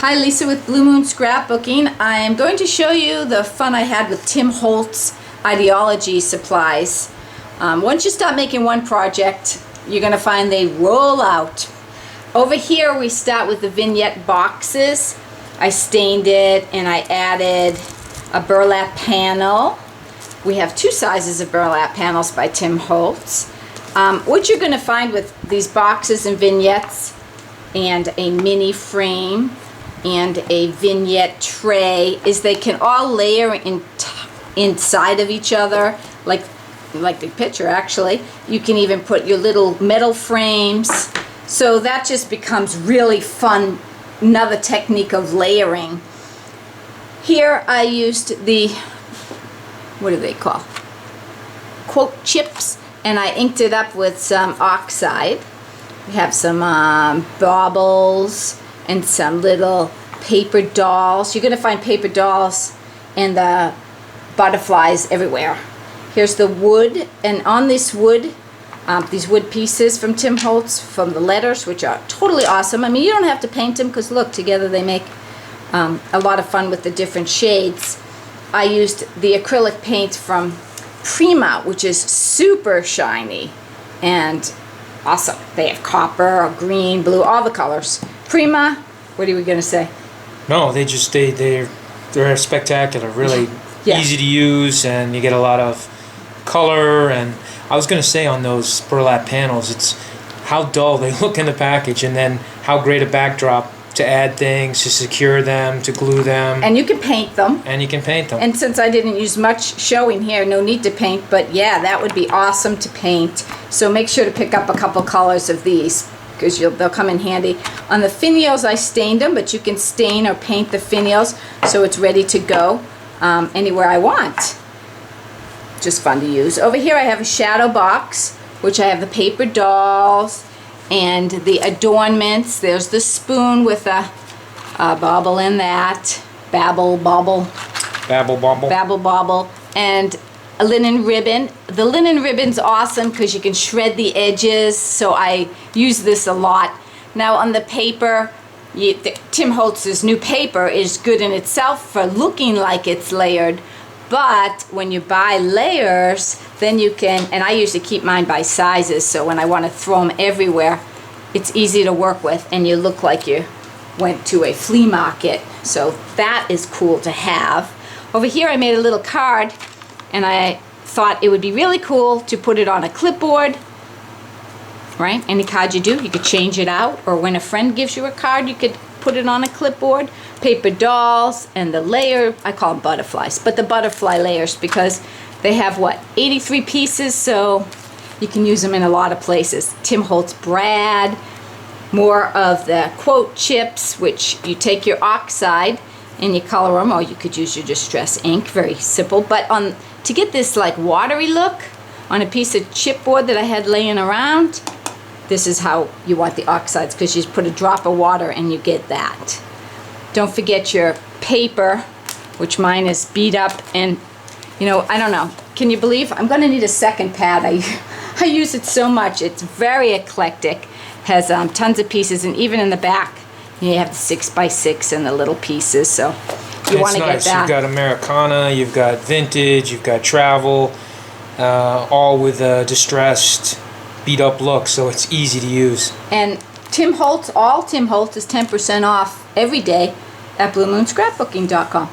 Hi, Lisa with Blue Moon Scrapbooking. I am going to show you the fun I had with Tim Holtz ideology supplies. Once you start making one project, you're going to find they roll out. Over here we start with the vignette boxes. I stained it and I added a burlap panel. We have two sizes of burlap panels by Tim Holtz. What you're going to find with these boxes and vignettes and a mini frame and a vignette tray is they can all layer inside of each other, like the picture actually. You can even put your little metal frames, so that just becomes really fun, another technique of layering. Here I used the, what do they call, quote chips, and I inked it up with some oxide. We have some baubles and some little paper dolls. You're going to find paper dolls and the butterflies everywhere. Here's the wood, and on this wood, these wood pieces from Tim Holtz, from the letters, which are totally awesome. I mean, you don't have to paint them because look, together they make a lot of fun with the different shades. I used the acrylic paint from Prima, which is super shiny and awesome. They have copper, green, blue, all the colors. Prima, what are we going to say? No, they're spectacular, really Yeah. easy to use, and you get a lot of color. And I was going to say on those burlap panels, it's how dull they look in the package, and then how great a backdrop to add things, to secure them, to glue them. And you can paint them. And you can paint them. And since I didn't use much showing here, no need to paint, but yeah, that would be awesome to paint. So make sure to pick up a couple colors of these because they'll come in handy. On the finials, I stained them, but you can stain or paint the finials so it's ready to go anywhere I want. Just fun to use. Over here I have a shadow box, which I have the paper dolls and the adornments. There's the spoon with a bauble in that. Babble, bauble. Babble, bobble. Babble, bauble. And a linen ribbon. The linen ribbon's awesome because you can shred the edges, so I use this a lot. Now on the paper, Tim Holtz's new paper is good in itself for looking like it's layered, but when you buy layers, then you can, and I usually keep mine by sizes, so when I want to throw them everywhere, it's easy to work with and you look like you went to a flea market. So that is cool to have. Over here I made a little card, and I thought it would be really cool to put it on a clipboard, right? Any card you do, you could change it out, or when a friend gives you a card, you could put it on a clipboard. Paper dolls and the layer, I call them butterflies, but the butterfly layers, because they have what, 83 pieces, so you can use them in a lot of places. Tim Holtz Brad, more of the quote chips, which you take your oxide and you color them, or you could use your distress ink, very simple. But to get this like watery look on a piece of chipboard that I had laying around, this is how you want the oxides, because you just put a drop of water and you get that. Don't forget your paper, which mine is beat up, and you know, I don't know, can you believe I'm gonna need a second pad? I use it so much. It's very eclectic, has tons of pieces, and even in the back you have the 6x6 and the little pieces, so you want to get that. You've got Americana, you've got vintage, you've got travel, all with a distressed, beat up look, so it's easy to use. And Tim Holtz, all Tim Holtz is 10% off every day at BlueMoonScrapbooking.com.